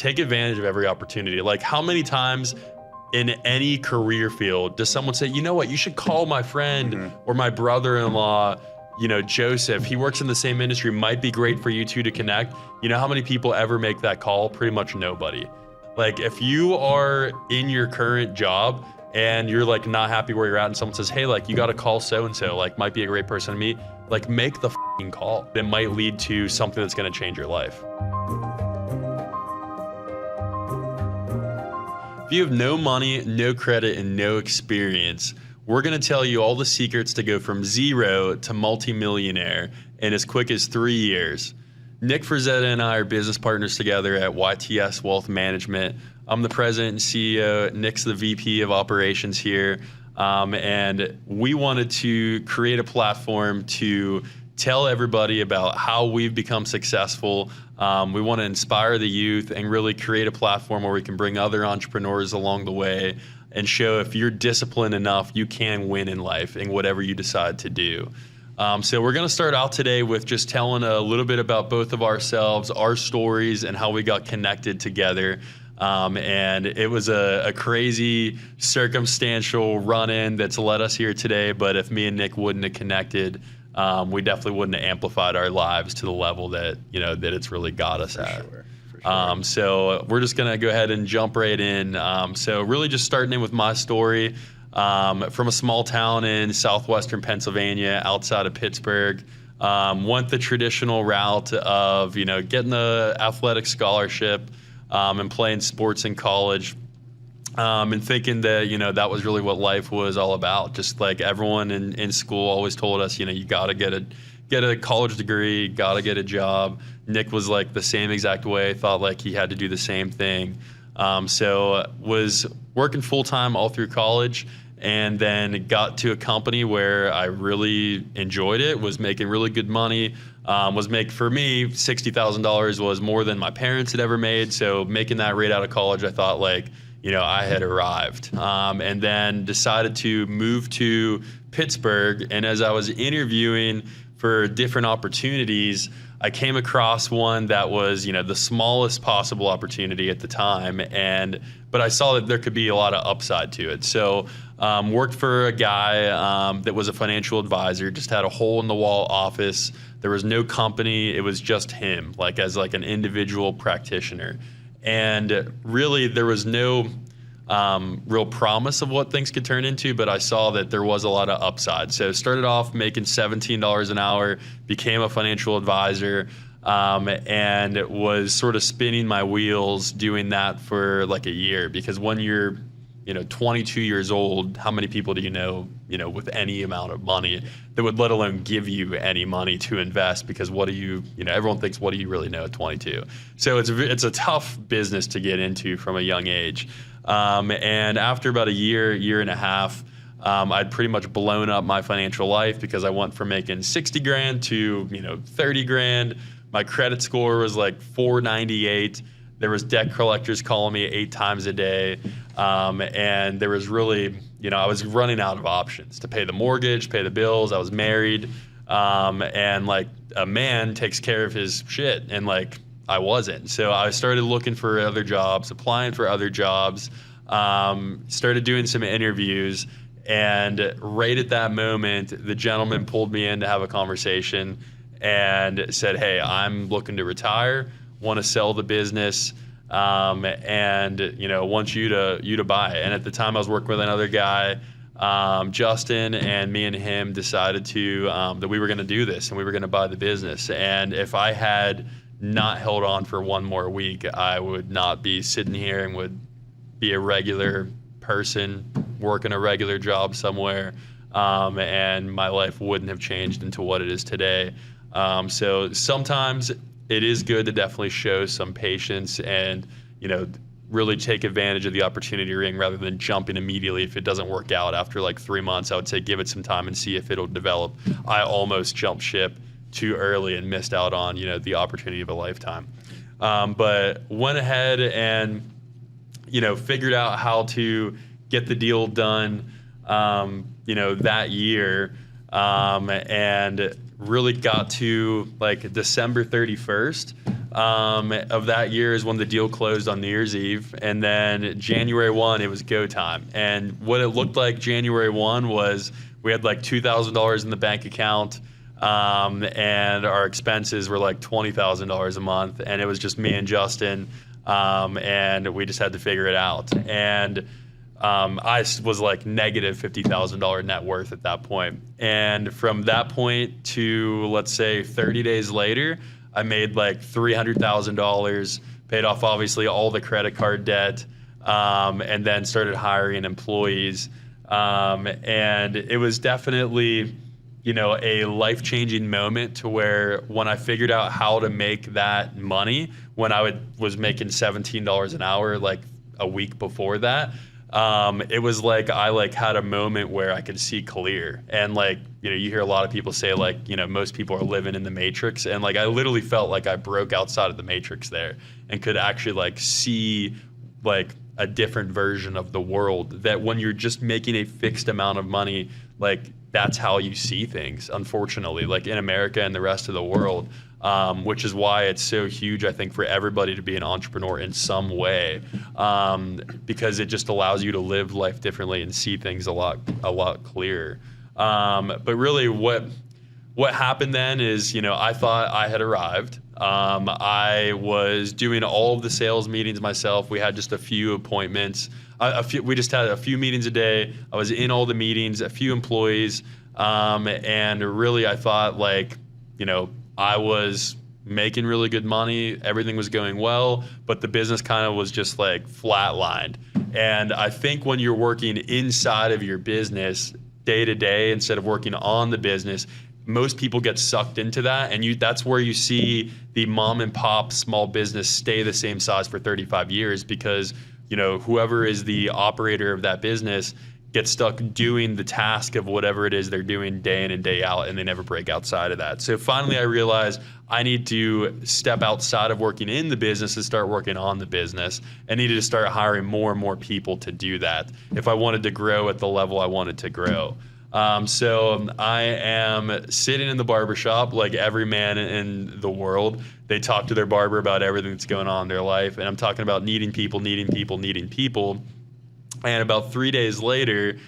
take advantage of every opportunity. Like, how many times in any career field does someone say, you know what, you should call my friend or my brother-in-law, you know, Joseph, he works in the same industry, might be great for you two to connect. You know how many people ever make that call? Pretty much nobody. Like, if you are in your current job and you're like not happy where you're at and someone says, hey, like, you got to call so-and-so, like, might be a great person to meet, like, make the f***ing call. It might lead to something that's going to change your life. If you have no money, no credit, and no experience, we're going to tell you all the secrets to go from zero to multimillionaire in as quick as 3 years. Nick Frazetta and I are business partners together at YTS Wealth Management. I'm the president and CEO. Nick's the VP of operations here. And we wanted to create a platform to tell everybody about how we've become successful. We want to inspire the youth and really create a platform where we can bring other entrepreneurs along the way and show if you're disciplined enough, you can win in life in whatever you decide to do. So we're going to start out today with just telling a little bit about both of ourselves, our stories, and how we got connected together. And it was a crazy circumstantial run-in that's led us here today. But if me and Nick wouldn't have connected, we definitely wouldn't have amplified our lives to the level that, you know, that it's really got us at. For sure. So we're just going to go ahead and jump right in. So really just starting in with my story. From a small town in southwestern Pennsylvania, outside of Pittsburgh. Went the traditional route of, you know, getting the athletic scholarship and playing sports in college, and thinking that, you know, that was really what life was all about. Just like everyone in school always told us, you know, you got to get a college degree, got to get a job. Nick was like the same exact way, thought like he had to do the same thing. So was working full-time all through college, and then got to a company where I really enjoyed it, was making really good money, for me, $60,000 was more than my parents had ever made. So making that right out of college, I thought like, you know, I had arrived. And then decided to move to Pittsburgh. And as I was interviewing for different opportunities, I came across one that was, you know, the smallest possible opportunity at the time, but I saw that there could be a lot of upside to it. So worked for a guy that was a financial advisor, just had a hole in the wall office. There was no company. It was just him, like as like an individual practitioner. And really there was no real promise of what things could turn into, but I saw that there was a lot of upside. So started off making $17 an hour, became a financial advisor, and was sort of spinning my wheels doing that for like a year. Because when you're, you know, 22 years old, how many people do you know, with any amount of money that would let alone give you any money to invest? Because what do you know, everyone thinks, what do you really know at 22? So it's a tough business to get into from a young age. And after about a year and a half, I'd pretty much blown up my financial life because I went from making 60 grand to, 30 grand. My credit score was like 498. There was debt collectors calling me 8 times a day. And there was really, I was running out of options to pay the mortgage, pay the bills. I was married. And like a man takes care of his shit, and like I wasn't. So I started looking for other jobs, applying for other jobs, started doing some interviews. And right at that moment, the gentleman pulled me in to have a conversation and said, "Hey, I'm looking to retire, want to sell the business, and want you to buy it." And at the time, I was working with another guy, Justin, and me and him decided that we were going to do this and we were going to buy the business. And if I had not held on for one more week, I would not be sitting here and would be a regular person working a regular job somewhere, and my life wouldn't have changed into what it is today. So sometimes it is good to definitely show some patience and really take advantage of the opportunity ring rather than jumping immediately if it doesn't work out after like 3 months. I would say give it some time and see if it'll develop. I almost jumped ship too early and missed out on the opportunity of a lifetime, but went ahead and figured out how to get the deal done that year, and really got to like December 31st of that year is when the deal closed on New Year's Eve. And then January 1, it was go time. And what it looked like January 1 was we had like $2,000 in the bank account. And our expenses were like $20,000 a month. And it was just me and Justin. And we just had to figure it out. And I was like negative $50,000 net worth at that point. And from that point to, let's say, 30 days later, I made like $300,000, paid off obviously all the credit card debt, and then started hiring employees. And it was definitely, a life-changing moment to where when I figured out how to make that money, when I was making $17 an hour like a week before that, it was like I had a moment where I could see clear. And you hear a lot of people say most people are living in the matrix, and I literally felt like I broke outside of the matrix there and could actually see a different version of the world, that when you're just making a fixed amount of money, that's how you see things, unfortunately, in America and the rest of the world. Which is why it's so huge, I think, for everybody to be an entrepreneur in some way, because it just allows you to live life differently and see things a lot clearer. But really, what happened then is, I thought I had arrived. I was doing all of the sales meetings myself. We had just a few appointments. We just had a few meetings a day. I was in all the meetings, a few employees, and really, I thought I was making really good money. Everything was going well, but the business kind of was just flatlined. And I think when you're working inside of your business day to day instead of working on the business, most people get sucked into that. And that's where you see the mom and pop small business stay the same size for 35 years because, whoever is the operator of that business get stuck doing the task of whatever it is they're doing day in and day out, and they never break outside of that. So finally I realized I need to step outside of working in the business and start working on the business. I needed to start hiring more and more people to do that if I wanted to grow at the level I wanted to grow. So I am sitting in the barbershop like every man in the world. They talk to their barber about everything that's going on in their life, and I'm talking about needing people. And about 3 days later,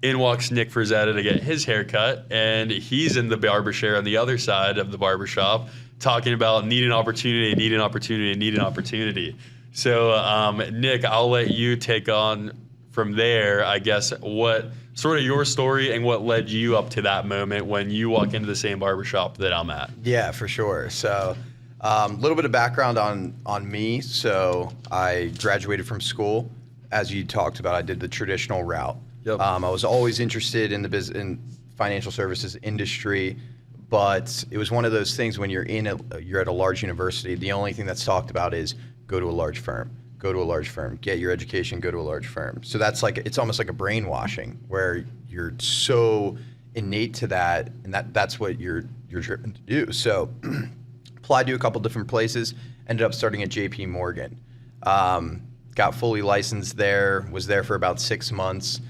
in walks Nick Frazetta to get his haircut, and he's in the barber chair on the other side of the barbershop talking about need an opportunity. So, Nick, I'll let you take on from there, I guess, what sort of your story and what led you up to that moment when you walk into the same barbershop that I'm at. Yeah, for sure. So a little bit of background on me. So I graduated from school. As you talked about, I did the traditional route. Yep. I was always interested in in financial services industry, but it was one of those things when you're at a large university, the only thing that's talked about is go to a large firm, get your education, go to a large firm. So that's it's almost like a brainwashing where you're so innate to that, and that's what you're driven to do. So applied to a couple different places, ended up starting at JP Morgan. Got fully licensed there, was there for about 6 months.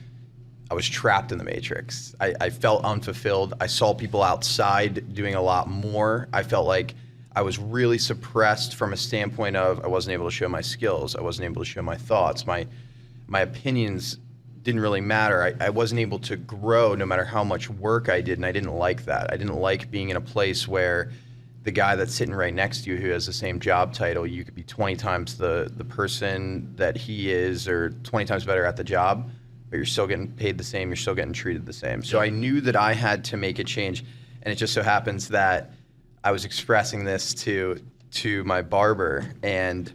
I was trapped in the matrix. I felt unfulfilled. I saw people outside doing a lot more. I felt like I was really suppressed from a standpoint of I wasn't able to show my skills. I wasn't able to show my thoughts. My opinions didn't really matter. I wasn't able to grow no matter how much work I did, and I didn't like that. I didn't like being in a place where the guy that's sitting right next to you who has the same job title, you could be 20 times the person that he is or 20 times better at the job, but you're still getting paid the same, you're still getting treated the same. So I knew that I had to make a change, and it just so happens that I was expressing this to my barber, and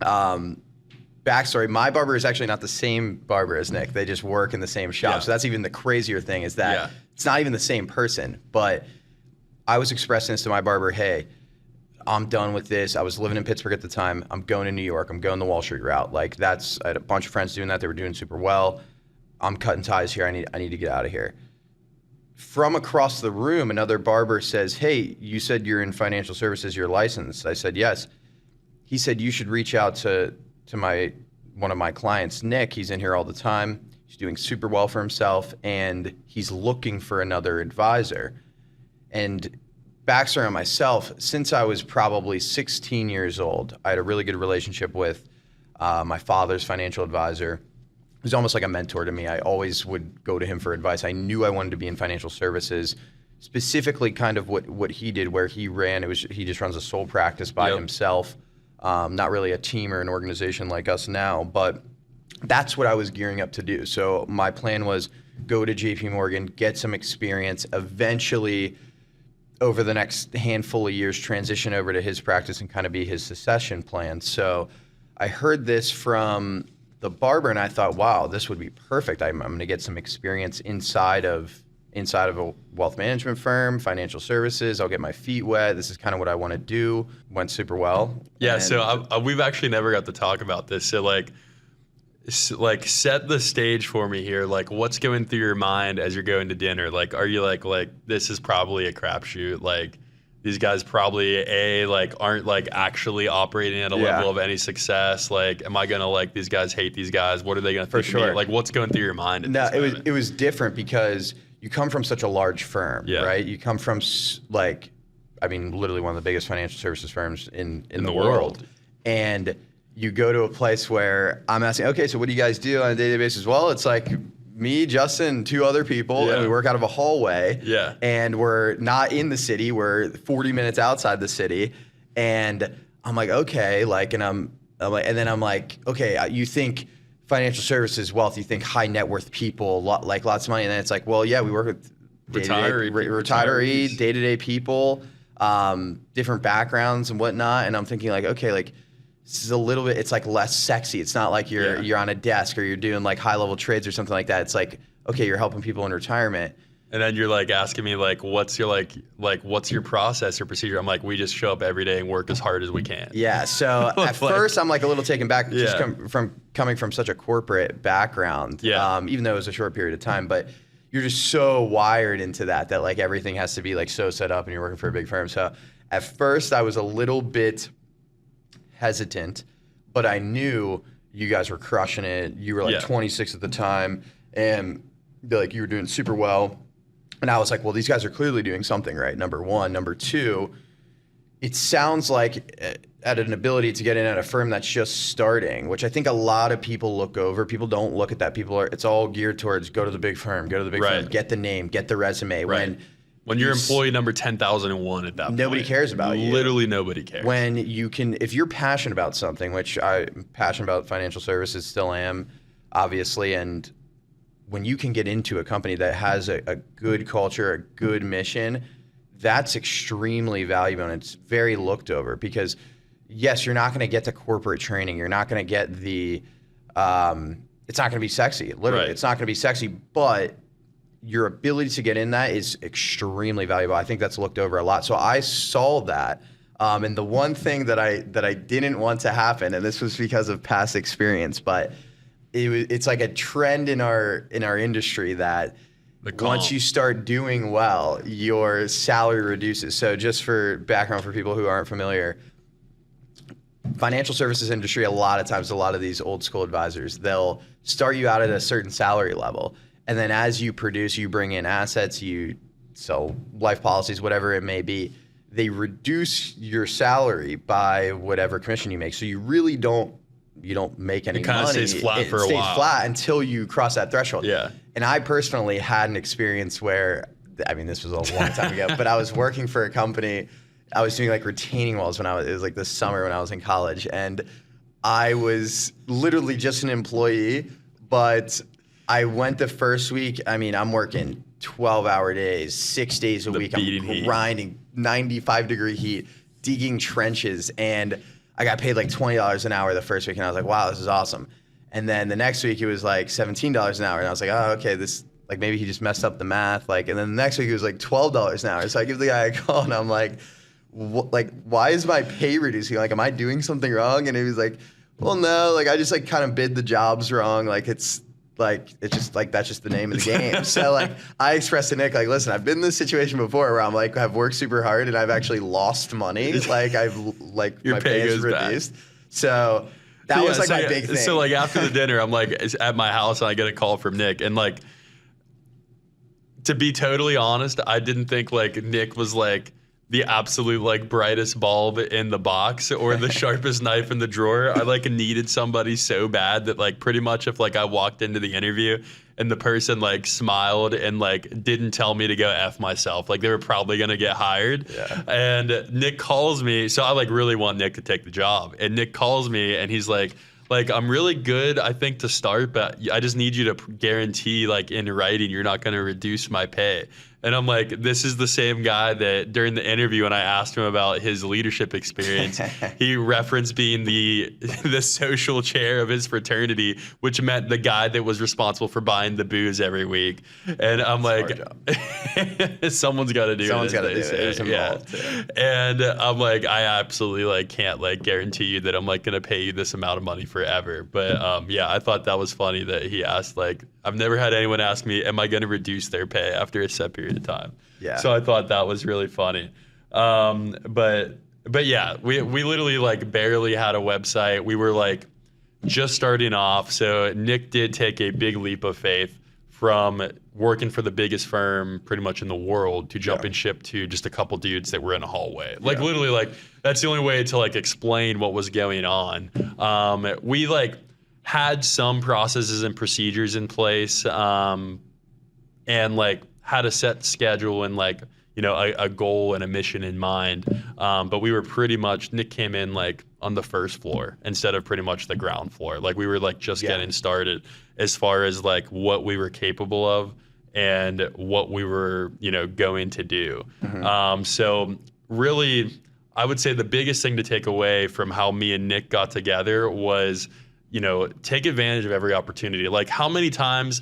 backstory, my barber is actually not the same barber as Nick. They just work in the same shop. Yeah. So that's even the crazier thing is that It's not even the same person, but I was expressing this to my barber, hey, I'm done with this. I was living in Pittsburgh at the time. I'm going to New York. I'm going the Wall Street route. I had a bunch of friends doing that. They were doing super well. I'm cutting ties here. I need to get out of here. From across the room, another barber says, hey, you said you're in financial services, you're licensed. I said, yes. He said, you should reach out to one of my clients, Nick. He's in here all the time. He's doing super well for himself, and he's looking for another advisor. And backstory on myself, since I was probably 16 years old, I had a really good relationship with my father's financial advisor. He was almost like a mentor to me. I always would go to him for advice. I knew I wanted to be in financial services, specifically kind of what he did, where he ran. He just runs a sole practice by himself, not really a team or an organization like us now, but that's what I was gearing up to do. So my plan was go to JP Morgan, get some experience, eventually over the next handful of years transition over to his practice and kind of be his succession plan. So I heard this from the Barber, and I thought, wow, this would be perfect. I'm going to get some experience inside of a wealth management firm, financial services. I'll get my feet wet. This is kind of what I want to do. Went super well. Yeah. So we've actually never got to talk about this. So like set the stage for me here. Like, what's going through your mind as you're going to dinner? Like, are you like this is probably a crapshoot? Like, these guys probably aren't like actually operating at a level of any success. Like, am I gonna like these guys hate these guys? What are they gonna think of me? Like, what's going through your mind? No, it was different because you come from such a large firm, right? You come from literally one of the biggest financial services firms in the world, and you go to a place where I'm asking, okay, so what do you guys do on a day-to-day basis? Well, it's like me, Justin, two other people, and we work out of a hallway. Yeah. And we're not in the city. We're 40 minutes outside the city. And I'm like, okay, and then I'm like, okay, you think financial services, wealth, you think high net worth people, like lots of money. And then it's like, well, yeah, we work with retiree, day-to-day people, different backgrounds and whatnot. And I'm thinking like, okay, like, this is a little bit, it's like less sexy. It's not like you're on a desk or you're doing like high level trades or something like that. It's like, okay, you're helping people in retirement. And then you're like asking me like, what's your what's your process or procedure? I'm like, we just show up every day and work as hard as we can. Yeah. So at first I'm like a little taken back just coming from such a corporate background, even though it was a short period of time, but you're just so wired into that like everything has to be like so set up and you're working for a big firm. So at first I was a little bit hesitant, but I knew you guys were crushing it. You were like 26 at the time, and you were doing super well. And I was like, well, these guys are clearly doing something right, number one. Number two, it sounds like at an ability to get in at a firm that's just starting, which I think a lot of people look over. People don't look at that. It's all geared towards go to the big firm, firm, get the name, get the resume. Right. When you're employee number 10,001 at that point. Nobody cares about you. Literally nobody cares. When you can, if you're passionate about something, which I'm passionate about financial services, still am, obviously, and when you can get into a company that has a good culture, a good mission, that's extremely valuable, and it's very looked over because, yes, you're not going to get the corporate training. You're not going to get the, it's not going to be sexy. Literally, it's not going to be sexy, but your ability to get in that is extremely valuable. I think that's looked over a lot. So I saw that. And the one thing that I didn't want to happen, and this was because of past experience, but it's like a trend in our industry that once you start doing well, your salary reduces. So just for background for people who aren't familiar, financial services industry, a lot of these old school advisors, they'll start you out at a certain salary level. And then as you produce, you bring in assets, you sell life policies, whatever it may be, they reduce your salary by whatever commission you make. So you really don't make any money. It kind of stays flat for a while. It stays flat until you cross that threshold. Yeah. And I personally had an experience where, this was a long time ago, but I was working for a company. I was doing like retaining walls it was like this summer when I was in college. And I was literally just an employee, but I went the first week. I'm working 12-hour days, 6 days a week. I'm grinding 95-degree heat, digging trenches, and I got paid like $20 an hour the first week, and I was like, wow, this is awesome. And then the next week it was like $17 an hour, and I was like, oh, okay, this like maybe he just messed up the math. And then the next week it was like $12 an hour. So I give the guy a call, and I'm like, why is my pay reducing? Like, am I doing something wrong? And he was like, well, no, I just kind of bid the jobs wrong. It's just that's just the name of the game. So I expressed to Nick, listen, I've been in this situation before where I'm I've worked super hard and I've actually lost money. Your my pay is goes reduced. Back. So that was my big thing. So after the dinner, I'm at my house and I get a call from Nick, and to be totally honest, I didn't think like Nick was like the absolute like brightest bulb in the box or the sharpest knife in the drawer. I like needed somebody so bad that like pretty much if like I walked into the interview and the person like smiled and like didn't tell me to go F myself, like they were probably gonna get hired. Yeah. And Nick calls me, so I like really want Nick to take the job. And Nick calls me and he's like, I'm really good, I think, to start, but I just need you to guarantee, like, in writing, you're not going to reduce my pay. And I'm like, this is the same guy that during the interview when I asked him about his leadership experience, he referenced being the social chair of his fraternity, which meant the guy that was responsible for buying the booze every week. And I'm like, someone's got to do it. Someone's got to do it. It's involved. Yeah. And I'm like, I absolutely like can't like guarantee you that I'm like going to pay you this amount of money forever. But yeah, I thought that was funny that he asked, like, I've never had anyone ask me, am I going to reduce their pay after a set period of time? Yeah. So I thought that was really funny. But yeah, we literally like barely had a website. We were like just starting off. So Nick did take a big leap of faith from working for the biggest firm pretty much in the world to jumping ship to just a couple dudes that were in a hallway. Like literally like that's the only way to like explain what was going on. We like had some processes and procedures in place, and like had a set schedule and like, you know, a goal and a mission in mind. But we were pretty much, Nick came in like on the first floor instead of pretty much the ground floor. Like we were like just getting started as far as like what we were capable of and what we were, you know, going to do. So really, I would say the biggest thing to take away from how me and Nick got together was, you know, take advantage of every opportunity. Like how many times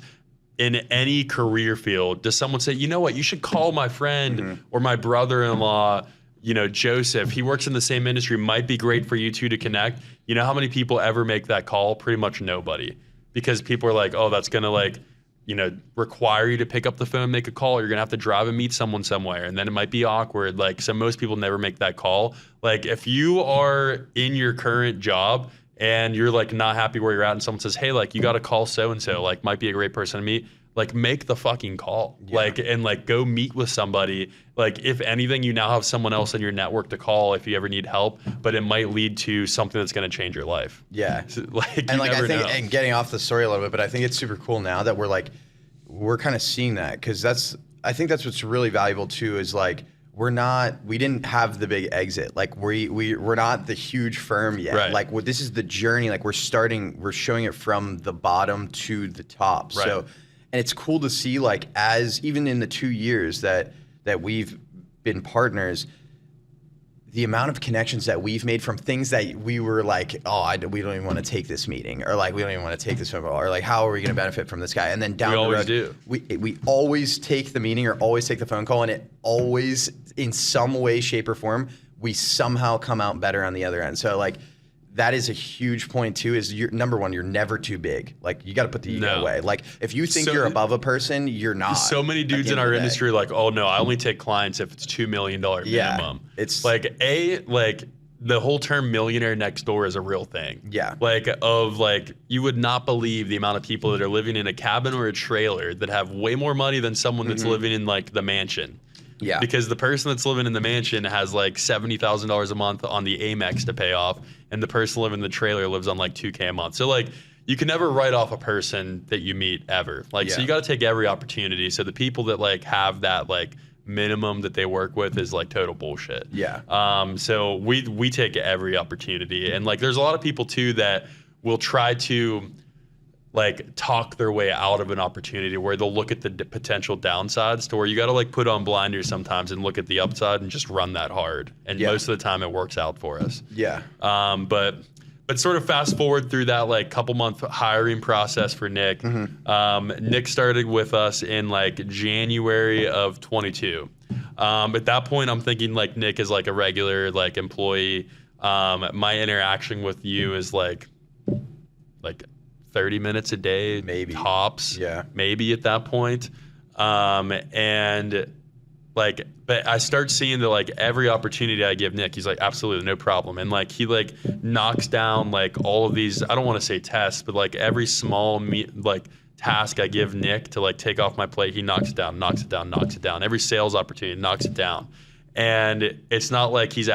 in any career field does someone say, you know what, you should call my friend or my brother-in-law, you know, Joseph, he works in the same industry, might be great for you two to connect. You know how many people ever make that call? Pretty much nobody. Because people are like, oh, that's going to like, you know, require you to pick up the phone and make a call. You're going to have to drive and meet someone somewhere. And then it might be awkward. Like, so most people never make that call. Like if you are in your current job and you're like not happy where you're at and someone says, hey, like you got to call so-and-so, like might be a great person to meet, like make the fucking call. Like, and like go meet with somebody. Like if anything, you now have someone else in your network to call if you ever need help, but it might lead to something that's going to change your life. Yeah. So, like, and like, I think, and getting off the story a little bit, but I think it's super cool now that we're kind of seeing that. Cause I think that's what's really valuable too, is like, we didn't have the big exit. Like we're not the huge firm yet. Right. Like this is the journey. Like we're showing it from the bottom to the top. Right. So, and it's cool to see like as even in the 2 years that we've been partners, the amount of connections that we've made from things that we were like, we don't even want to take this meeting, or like we don't even want to take this phone call, or like how are we going to benefit from this guy? And then down the road, we always take the meeting or always take the phone call, and it always, in some way, shape, or form, we somehow come out better on the other end. So like that is a huge point too, is number one, you're never too big. Like you got to put the ego away. Like if you think you're above a person, you're not. So many dudes in our industry are like, oh no, I only take clients if it's $2 million minimum. Yeah, it's like the whole term millionaire next door is a real thing. Yeah. Like you would not believe the amount of people that are living in a cabin or a trailer that have way more money than someone that's living in like the mansion. Yeah. Because the person that's living in the mansion has like $70,000 a month on the Amex to pay off, and the person living in the trailer lives on like $2K a month. So like you can never write off a person that you meet ever. Like so you got to take every opportunity. So the people that like have that like minimum that they work with is like total bullshit. Yeah. So we take every opportunity, and like there's a lot of people too that will try to like talk their way out of an opportunity where they'll look at the potential downsides to where you got to like put on blinders sometimes and look at the upside and just run that hard. And most of the time it works out for us. Yeah. But sort of fast forward through that like couple month hiring process for Nick. Nick started with us in like January of 22. At that point I'm thinking like Nick is like a regular like employee. My interaction with you is like 30 minutes a day, maybe tops, maybe at that point. And like, but I start seeing that like every opportunity I give Nick, he's like, absolutely, no problem. And like, he like knocks down like all of these, I don't want to say tests, but like every small like task I give Nick to like take off my plate, he knocks it down, knocks it down, knocks it down. Every sales opportunity, knocks it down. And it's not like he's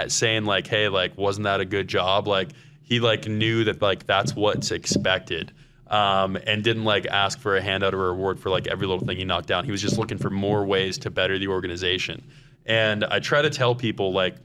saying like, hey, like, wasn't that a good job? Like, he like knew that like that's what's expected, and didn't like ask for a handout or a reward for like every little thing he knocked down. He was just looking for more ways to better the organization. And I try to tell people, like,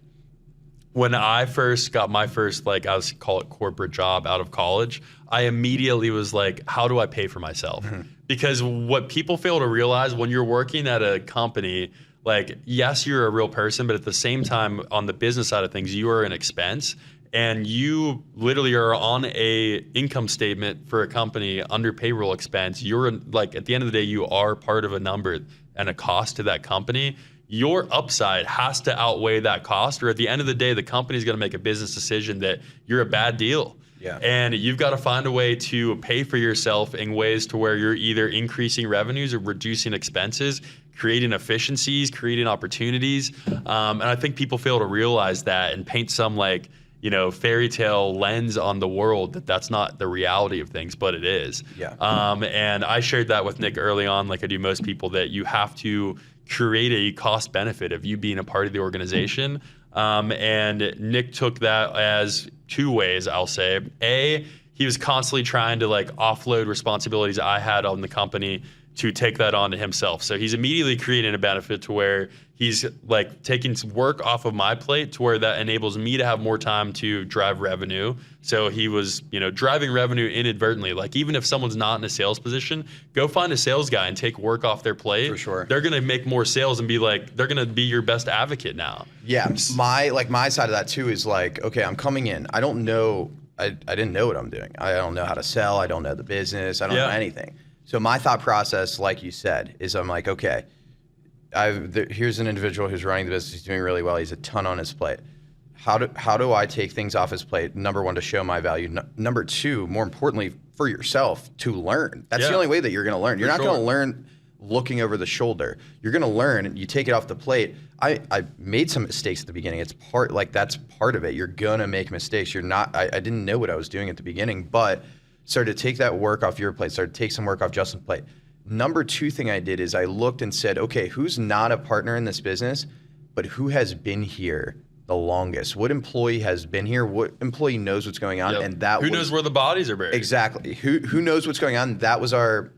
when I first got my first, like, I was call it corporate job out of college, I immediately was like, how do I pay for myself? Because what people fail to realize when you're working at a company, like, yes, you're a real person, but at the same time, on the business side of things, you are an expense. And you literally are on a income statement for a company under payroll expense. You're like, at the end of the day, you are part of a number and a cost to that company. Your upside has to outweigh that cost, or at the end of the day, the company's going to make a business decision that you're a bad deal. Yeah. And you've got to find a way to pay for yourself in ways to where you're either increasing revenues or reducing expenses, creating efficiencies, creating opportunities. And I think people fail to realize that and paint some like, fairy tale lens on the world that's not the reality of things, but it is. Yeah. And I shared that with Nick early on, like I do most people, that you have to create a cost benefit of you being a part of the organization. And Nick took that as two ways, I'll say. A, he was constantly trying to like offload responsibilities I had on the company to take that on to himself. So he's immediately creating a benefit to where he's like taking some work off of my plate to where that enables me to have more time to drive revenue. So he was, driving revenue inadvertently. Like, even if someone's not in a sales position, go find a sales guy and take work off their plate. For sure. They're going to make more sales and be like, they're going to be your best advocate now. Yeah. My side of that too is like, okay, I'm coming in. I don't know. I didn't know what I'm doing. I don't know how to sell. I don't know the business. I don't know anything. So my thought process, like you said, is I'm like, okay, here's an individual who's running the business. He's doing really well. He's a ton on his plate. How do I take things off his plate? Number one, to show my value. Number two, more importantly, for yourself to learn. That's the only way that you're going to learn. You're not going to learn looking over the shoulder. You're going to learn, and you take it off the plate. I made some mistakes at the beginning. That's part of it. You're going to make mistakes. I didn't know what I was doing at the beginning, but started to take that work off your plate, started to take some work off Justin's plate. Number two thing I did is I looked and said, okay, who's not a partner in this business, but who has been here the longest? What employee has been here? What employee knows what's going on? Yep. And who knows where the bodies are buried? Exactly. Who knows what's going on? That was our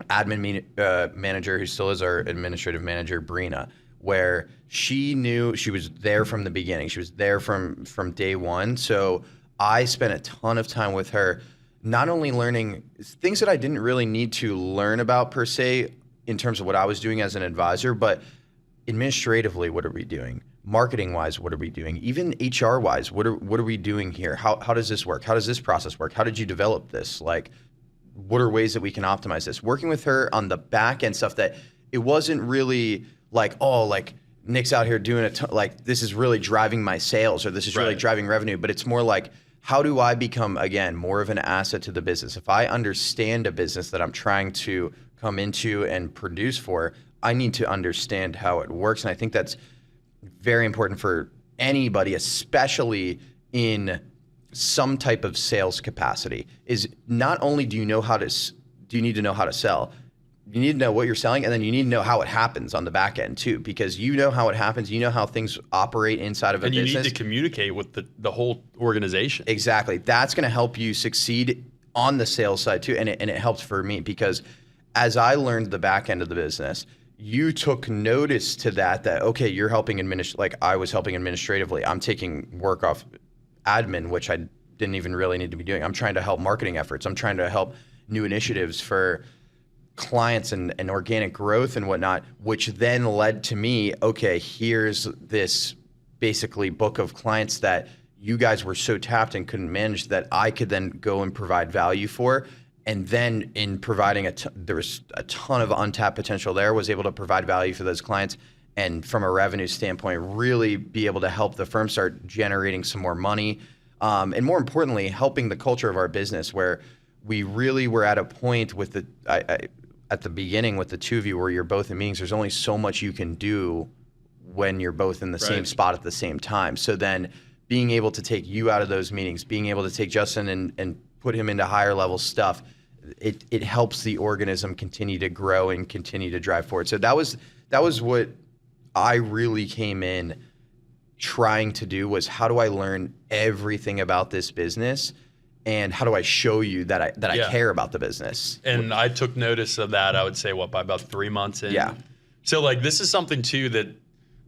admin manager, who still is our administrative manager, Brina, where she knew, she was there from the beginning. She was there from day one. So I spent a ton of time with her, not only learning things that I didn't really need to learn about per se in terms of what I was doing as an advisor, but administratively, what are we doing? Marketing wise, what are we doing? Even HR wise, what are we doing here? How does this work? How does this process work? How did you develop this? Like, what are ways that we can optimize this? Working with her on the back end stuff, that it wasn't really like, oh, like Nick's out here doing like this is really driving my sales, or this is really driving revenue, but it's more like, how do I become, again, more of an asset to the business? If I understand a business that I'm trying to come into and produce for, I need to understand how it works. And I think that's very important for anybody, especially in some type of sales capacity, is not only do you need to know how to sell, you need to know what you're selling, and then you need to know how it happens on the back end too, because you know how it happens, you know how things operate inside of a business. And you need to communicate with the whole organization. Exactly. That's going to help you succeed on the sales side too, and it helped for me, because as I learned the back end of the business, you took notice to that okay, you're helping like I was helping administratively. I'm taking work off admin, which I didn't even really need to be doing. I'm trying to help marketing efforts. I'm trying to help new initiatives for clients and organic growth and whatnot, which then led to me, okay, here's this basically book of clients that you guys were so tapped and couldn't manage that I could then go and provide value for. And then in providing there was a ton of untapped potential there, was able to provide value for those clients. And from a revenue standpoint, really be able to help the firm start generating some more money. And more importantly, helping the culture of our business, where we really were at a point with at the beginning with the two of you where you're both in meetings, there's only so much you can do when you're both in the same spot at the same time. So then being able to take you out of those meetings, being able to take Justin and put him into higher level stuff, it helps the organism continue to grow and continue to drive forward. So that was what I really came in trying to do, was how do I learn everything about this business, and how do I show you that I care about the business? And I took notice of that, I would say, by about 3 months in. Yeah. So like this is something too that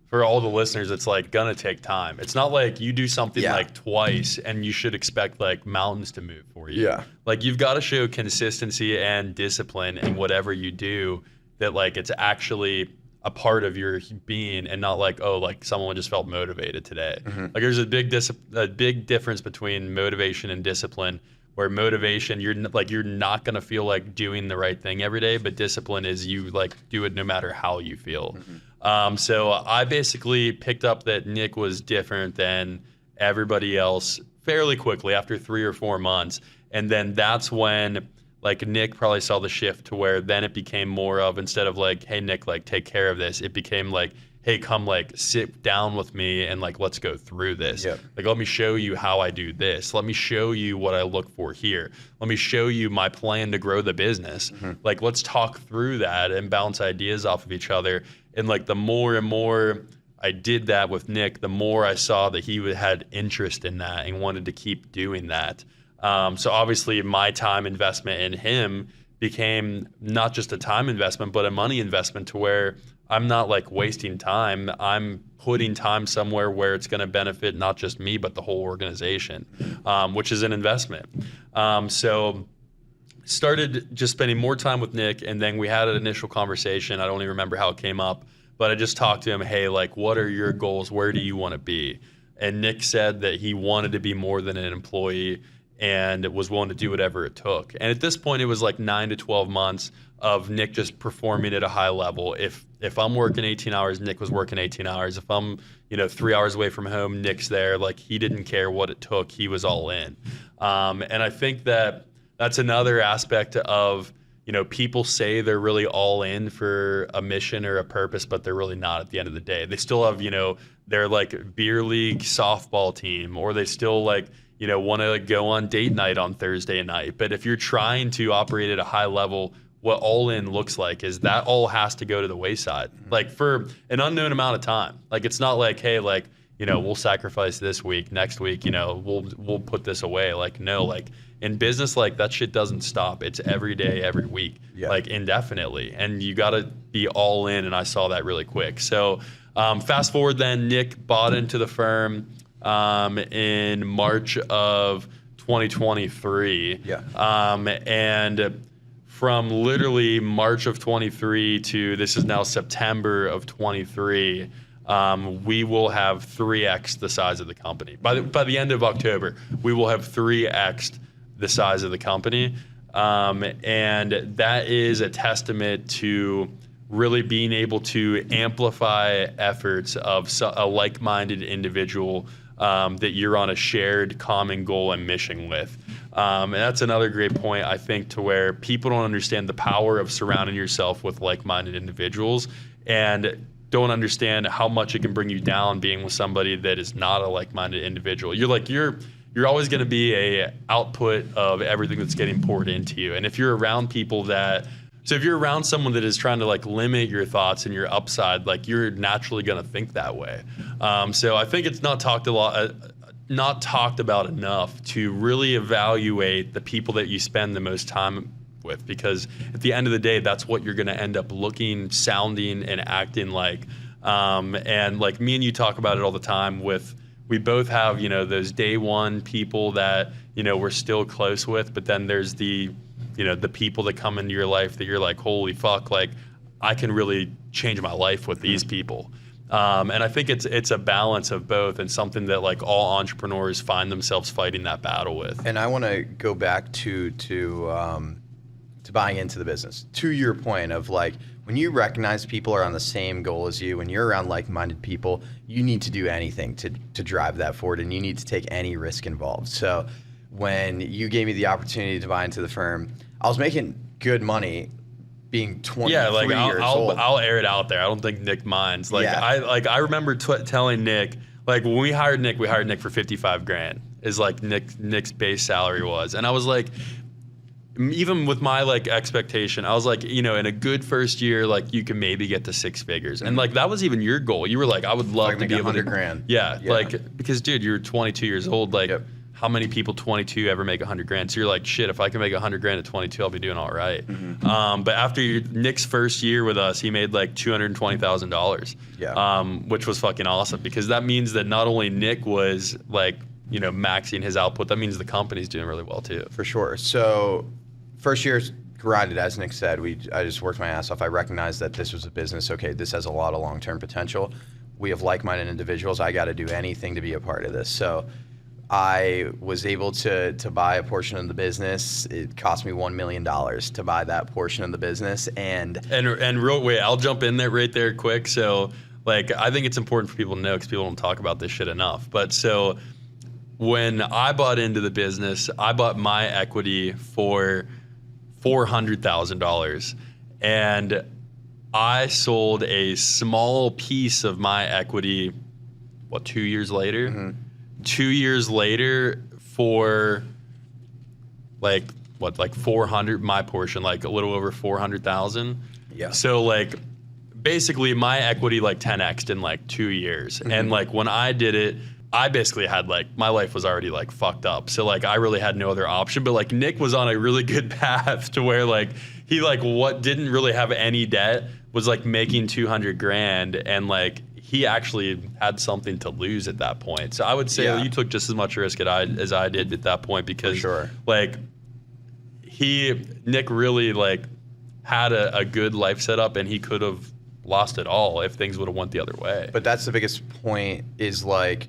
for all the listeners, it's like gonna take time. It's not like you do something like twice and you should expect like mountains to move for you. Yeah. Like you've got to show consistency and discipline in whatever you do, that like it's actually a part of your being, and not like, oh, like someone just felt motivated today. Like there's a big difference between motivation and discipline, where motivation, you're not going to feel like doing the right thing every day, but discipline is you like do it no matter how you feel. So I basically picked up that Nick was different than everybody else fairly quickly after 3 or 4 months. And then that's when like Nick probably saw the shift to where then it became more of, instead of like, hey, Nick, like take care of this, it became like, hey, come like sit down with me and like let's go through this. Yep. Like let me show you how I do this. Let me show you what I look for here. Let me show you my plan to grow the business. Like let's talk through that and bounce ideas off of each other. And like the more and more I did that with Nick, the more I saw that he had interest in that and wanted to keep doing that. So obviously my time investment in him became not just a time investment, but a money investment, to where I'm not like wasting time. I'm putting time somewhere where it's going to benefit not just me, but the whole organization, which is an investment. So started just spending more time with Nick, and then we had an initial conversation. I don't even remember how it came up, but I just talked to him, hey, like, what are your goals? Where do you want to be? And Nick said that he wanted to be more than an employee and was willing to do whatever it took. And at this point, it was like 9 to 12 months of Nick just performing at a high level. If I'm working 18 hours, Nick was working 18 hours. If I'm 3 hours away from home, Nick's there. Like he didn't care what it took. He was all in. And I think that that's another aspect of, people say they're really all in for a mission or a purpose, but they're really not at the end of the day. They still have, their like beer league softball team, or they still like, want to go on date night on Thursday night. But if you're trying to operate at a high level, what all in looks like is that all has to go to the wayside, like for an unknown amount of time. Like it's not like, hey, like, we'll sacrifice this week, next week, we'll put this away. Like, no, like in business, like that shit doesn't stop. It's every day, every week, like indefinitely. And you got to be all in. And I saw that really quick. So fast forward then, Nick bought into the firm in March of 2023. And from literally March of 23 to this is now September of 23, we will have 3x the size of the company. By the end of October, we will have 3x the size of the company. And that is a testament to really being able to amplify efforts of a like-minded individual that you're on a shared common goal and mission with. And that's another great point, I think, to where people don't understand the power of surrounding yourself with like-minded individuals, and don't understand how much it can bring you down being with somebody that is not a like-minded individual. You're always going to be a output of everything that's getting poured into you. And if you're around people if you're around someone that is trying to like limit your thoughts and your upside, like you're naturally going to think that way. So I think it's not talked about enough to really evaluate the people that you spend the most time with, because at the end of the day, that's what you're going to end up looking, sounding, and acting like. And like me and you talk about it all the time we both have, those day one people that, we're still close with, but then there's the people that come into your life that you're like, holy fuck, like I can really change my life with these people. And I think it's a balance of both, and something that like all entrepreneurs find themselves fighting that battle with. And I want to go back to buying into the business. To your point of like, when you recognize people are on the same goal as you, when you're around like-minded people, you need to do anything to drive that forward, and you need to take any risk involved. So when you gave me the opportunity to buy into the firm, I was making good money being 23 years old. I'll air it out there. I don't think Nick minds. I remember telling Nick, like when we hired Nick for $55,000 is like Nick's base salary was. And I was like, even with my like expectation, I was like, you know, in a good first year, like you can maybe get to 6 figures. And like, that was even your goal. You were like, I would love to be able to. $100,000. Yeah. Like, because dude, you're 22 years old. Like, how many people 22 ever make $100,000? So you're like, shit, if I can make $100,000 at 22, I'll be doing all right. But after Nick's first year with us, he made like $220,000. Yeah. Which was fucking awesome, because that means that not only Nick was like, you know, maxing his output, that means the company's doing really well too. For sure. So first year's grinded, as Nick said. I just worked my ass off. I recognized that this was a business. Okay, this has a lot of long-term potential. We have like-minded individuals. I got to do anything to be a part of this. So I was able to buy a portion of the business. It cost me $1 million to buy that portion of the business. And real wait, I'll jump in there right there quick. So like, I think it's important for people to know, because people don't talk about this shit enough. But so when I bought into the business, I bought my equity for $400,000, and I sold a small piece of my equity, 2 years later? 2 years later for like 400, my portion, like a little over 400,000. Yeah. So like basically my equity like 10x'd in like 2 years. And like when I did it, I basically had like, my life was already like fucked up. So like I really had no other option, but like Nick was on a really good path to where like he like didn't really have any debt, was like making $200,000, and like he actually had something to lose at that point. So I would say you took just as much risk as I did at that point, because like Nick really like had a good life set up, and he could have lost it all if things would have went the other way. But that's the biggest point, is like,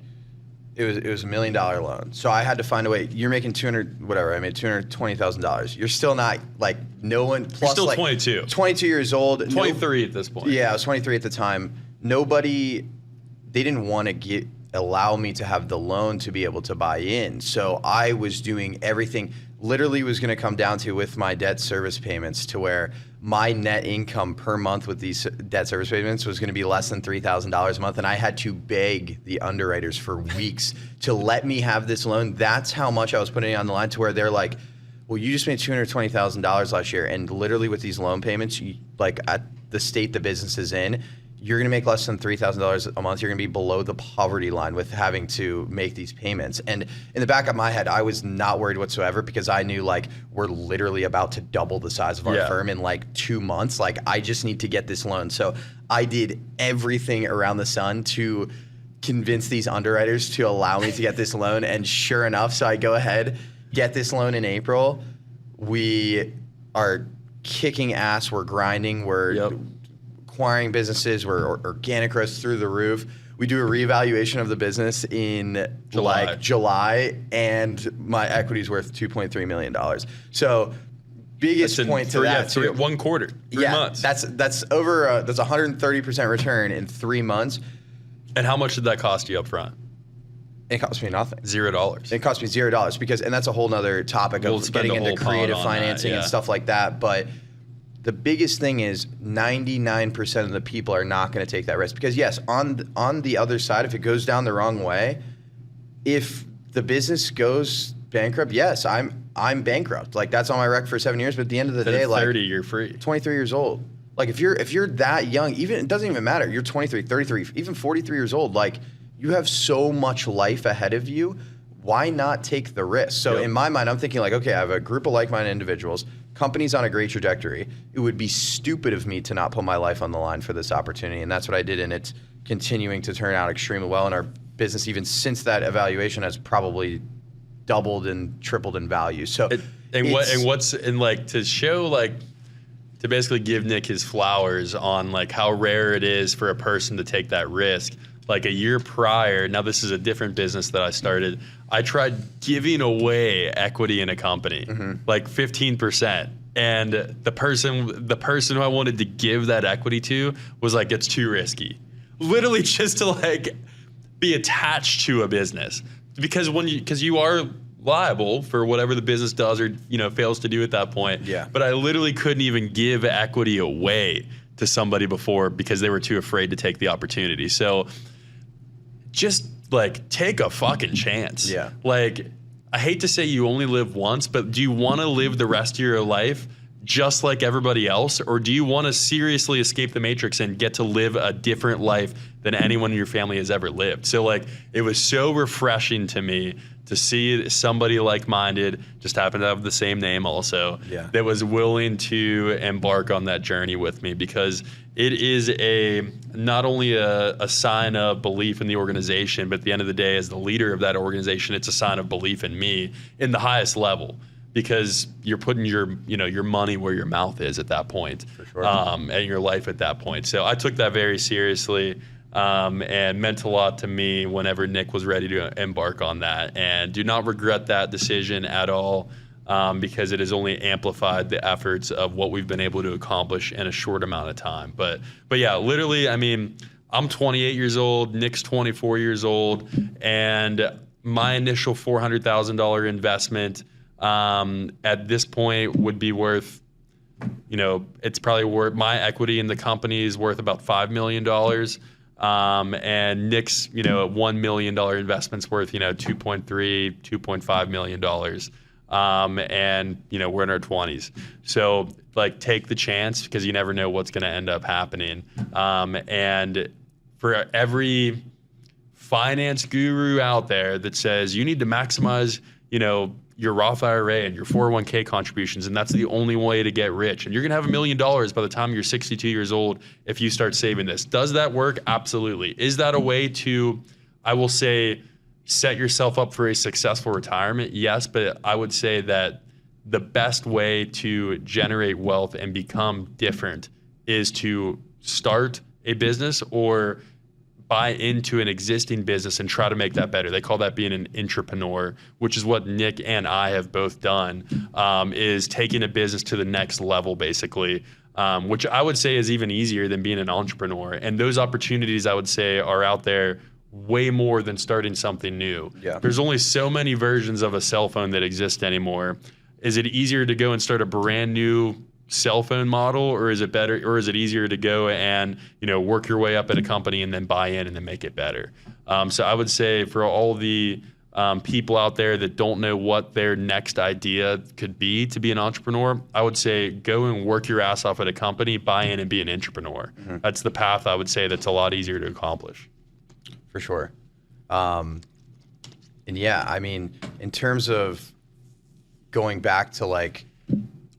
it was $1 million loan. So I had to find a way. You're making I made $220,000. You're still not like, no one, plus You're still like 22. 22 years old. 23 at this point. Yeah, I was 23 at the time. They didn't want to allow me to have the loan to be able to buy in. So I was doing everything, literally was going to come down to, with my debt service payments, to where my net income per month with these debt service payments was going to be less than $3,000 a month. And I had to beg the underwriters for weeks to let me have this loan. That's how much I was putting on the line, to where they're like, well, you just made $220,000 last year. And literally with these loan payments, like at the state the business is in, you're going to make less than $3,000 a month. You're going to be below the poverty line with having to make these payments. And in the back of my head, I was not worried whatsoever, because I knew like, we're literally about to double the size of our firm in like 2 months. Like, I just need to get this loan. So I did everything around the sun to convince these underwriters to allow me to get this loan. And sure enough, so I go ahead, get this loan in April. We are kicking ass. We're grinding. We're acquiring businesses. We're organic growth through the roof. We do a reevaluation of the business in July, and my equity is worth $2.3 million. So biggest point to that. 1 quarter, 3 months. That's over. That's 130% return in 3 months. And how much did that cost you up front? It cost me nothing. $0. It cost me $0, because, and that's a whole nother topic of getting into creative financing and stuff like that. But the biggest thing is 99% of the people are not going to take that risk, because yes, on the other side, if it goes down the wrong way, if the business goes bankrupt, yes, I'm bankrupt. Like, that's on my record for 7 years. But at the end of the day, like 30, you're free. 23 years old. Like, if you're that young, even, it doesn't even matter. You're 23, 33, even 43 years old. Like, you have so much life ahead of you. Why not take the risk? So in my mind, I'm thinking like, okay, I have a group of like-minded individuals. Company's on a great trajectory. It would be stupid of me to not put my life on the line for this opportunity. And that's what I did. And it's continuing to turn out extremely well. And our business, even since that evaluation, has probably doubled and tripled in value. So to show, like, to basically give Nick his flowers on like how rare it is for a person to take that risk. Like, a year prior, now this is a different business that I started, I tried giving away equity in a company, like 15%. And the person who I wanted to give that equity to was like, it's too risky. Literally just to like be attached to a business. Because you are liable for whatever the business does or, fails to do at that point. Yeah. But I literally couldn't even give equity away to somebody before because they were too afraid to take the opportunity. So just like take a fucking chance. Yeah. Like, I hate to say you only live once, but do you want to live the rest of your life just like everybody else? Or do you want to seriously escape the matrix and get to live a different life than anyone in your family has ever lived? So like, it was so refreshing to me to see somebody like-minded, just happened to have the same name also, that was willing to embark on that journey with me, because it is not only a sign of belief in the organization, but at the end of the day, as the leader of that organization, it's a sign of belief in me in the highest level, because you're putting your money where your mouth is at that point, for sure. And your life at that point. So I took that very seriously. And meant a lot to me whenever Nick was ready to embark on that, and do not regret that decision at all, because it has only amplified the efforts of what we've been able to accomplish in a short amount of time. But yeah, literally, I mean, I'm 28 years old, Nick's 24 years old, and my initial $400,000 investment at this point would be worth, it's probably worth, my equity in the company is worth about $5 million. And Nick's, $1 million investment's worth, $2.3, $2.5 million. And, we're in our 20s. So like, take the chance, because you never know what's going to end up happening. And for every finance guru out there that says you need to maximize, your Roth IRA and your 401k contributions, and that's the only way to get rich, and you're gonna have $1 million by the time you're 62 years old if you start saving this. Does that work? Absolutely. Is that a way to, I will say, set yourself up for a successful retirement? Yes, but I would say that the best way to generate wealth and become different is to start a business or buy into an existing business and try to make that better. They call that being an entrepreneur, which is what Nick and I have both done, is taking a business to the next level, basically, which I would say is even easier than being an entrepreneur. And those opportunities, I would say, are out there way more than starting something new. Yeah. There's only so many versions of a cell phone that exist anymore. Is it easier to go and start a brand new cell phone model, or is it better, or is it easier to go and work your way up at a company and then buy in and then make it better? So I would say, for all the people out there that don't know what their next idea could be to be an entrepreneur, I would say go and work your ass off at a company, buy in, and be an entrepreneur. Mm-hmm. That's the path, I would say, that's a lot easier to accomplish. For sure. And yeah, I mean, in terms of going back to like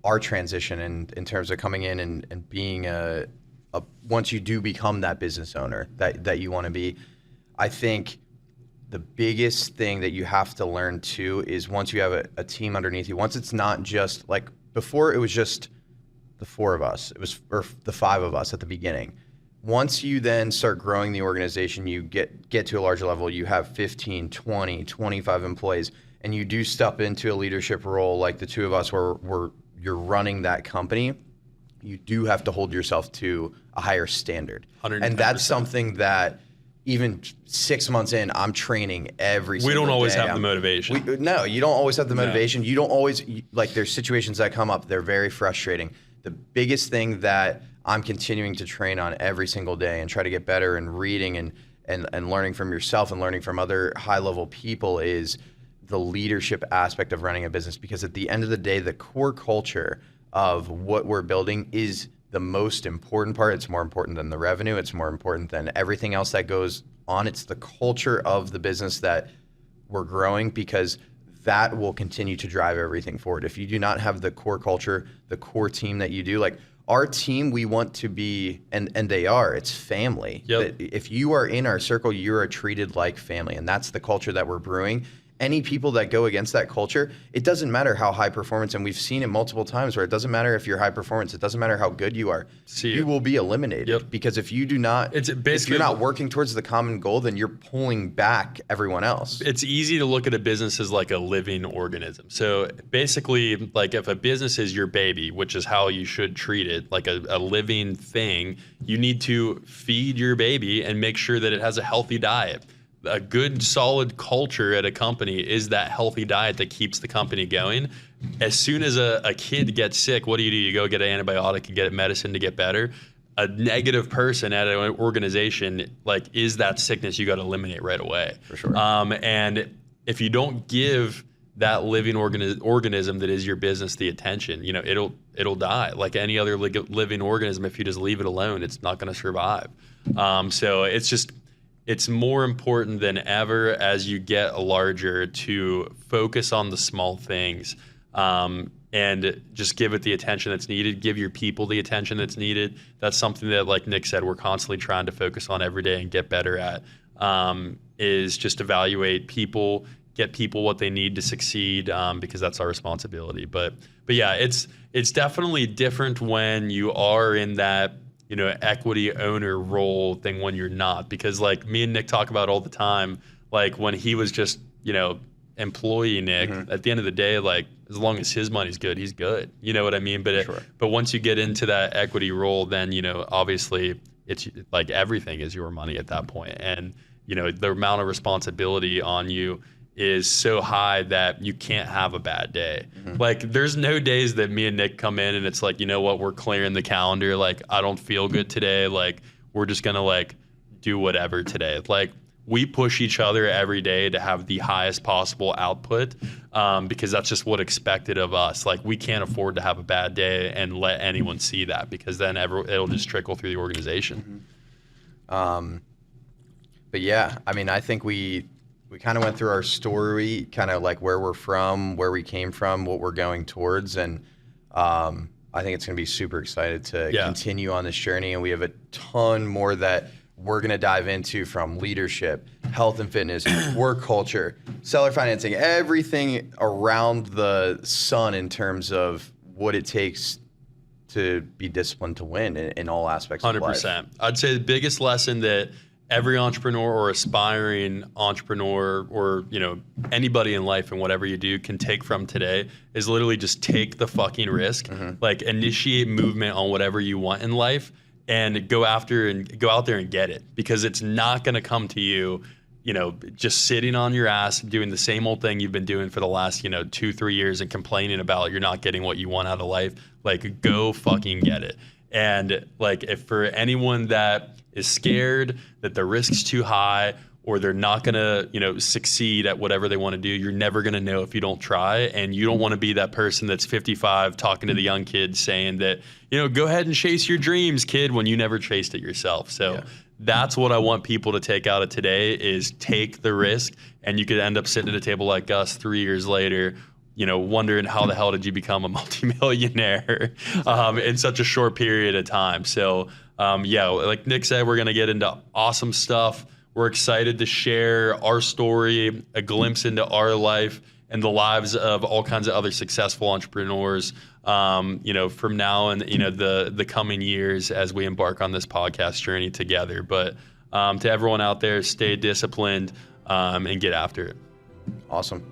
our transition, and in terms of coming in and being once you do become that business owner that you want to be, I think the biggest thing that you have to learn too is, once you have a team underneath you, once it's not just like, before it was just the four of us, or the five of us at the beginning. Once you then start growing the organization, you get to a larger level, you have 15, 20, 25 employees, and you do step into a leadership role like the two of us, where you're running that company, you do have to hold yourself to a higher standard. 110%. And that's something that even 6 months in, I'm training every single day. We don't always have the motivation. No, you don't always have the motivation. No. You don't always, like, there's situations that come up, they're very frustrating. The biggest thing that I'm continuing to train on every single day and try to get better, and reading and learning from yourself and learning from other high-level people, is the leadership aspect of running a business. Because at the end of the day, the core culture of what we're building is the most important part. It's more important than the revenue. It's more important than everything else that goes on. It's the culture of the business that we're growing, because that will continue to drive everything forward. If you do not have the core culture, the core team that you do, like our team, we want to be, and they are, it's family. Yep. If you are in our circle, you are treated like family, and that's the culture that we're brewing. Any people that go against that culture, it doesn't matter how high performance, and we've seen it multiple times, where it doesn't matter if you're high performance, it doesn't matter how good you are, you will be eliminated. Yep. Because if you do not, if you're not working towards the common goal, then you're pulling back everyone else. It's easy to look at a business as like a living organism. So basically, like, if a business is your baby, which is how you should treat it, like a living thing, you need to feed your baby and make sure that it has a healthy diet. A good, solid culture at a company is that healthy diet that keeps the company going. As soon as a kid gets sick, what do? You go get an antibiotic and get medicine to get better. A negative person at an organization, like, is that sickness you got to eliminate right away. For sure. And if you don't give that living organism that is your business the attention. You know, it'll die like any other living organism. If you just leave it alone, it's not going to survive. So it's more important than ever as you get larger to focus on the small things, and just give it the attention that's needed. Give your people the attention that's needed. That's something that, like Nick said, we're constantly trying to focus on every day and get better at, is just evaluate people, get people what they need to succeed, because that's our responsibility. But yeah, it's definitely different when you are in that, you know, equity owner role thing when you're not, because like me and Nick talk about all the time, like when he was just, you know, employee Nick, at the end of the day, like as long as his money's good, he's good. You know what I mean? But but once you get into that equity role, then, you know, obviously it's like everything is your money at that point. And, you know, the amount of responsibility on you is so high that you can't have a bad day. Like there's no days that me and Nick come in and it's like, you know what, we're clearing the calendar. Like I don't feel good today. Like we're just going to like do whatever today. Like we push each other every day to have the highest possible output, because that's just what's expected of us. Like we can't afford to have a bad day and let anyone see that, because then it'll just trickle through the organization. But yeah, I mean, I think we kind of went through our story, kind of like where we're from, where we came from, what we're going towards. And I think it's going to be super excited to continue on this journey. And we have a ton more that we're going to dive into, from leadership, health and fitness, work culture, seller financing, everything around the sun in terms of what it takes to be disciplined to win in all aspects of life. 100%. I'd say the biggest lesson that every entrepreneur or aspiring entrepreneur, or, you know, anybody in life and whatever you do can take from today is literally just take the fucking risk. Like initiate movement on whatever you want in life and go out there and get it, because it's not going to come to you, you know, just sitting on your ass doing the same old thing you've been doing for the last, you know, 2-3 years and complaining about you're not getting what you want out of life. Like go fucking get it. And like, if for anyone that is scared that the risk's too high or they're not going to, you know, succeed at whatever they want to do, you're never going to know if you don't try. And you don't want to be that person that's 55 talking to the young kids saying that, you know, go ahead and chase your dreams, kid, when you never chased it yourself. So that's what I want people to take out of today, is take the risk. And you could end up sitting at a table like us 3 years later, you know, wondering how the hell did you become a multimillionaire in such a short period of time. So yeah, like Nick said, we're going to get into awesome stuff. We're excited to share our story, a glimpse into our life and the lives of all kinds of other successful entrepreneurs, you know, from now and, you know, the coming years as we embark on this podcast journey together. But to everyone out there, stay disciplined and get after it. Awesome.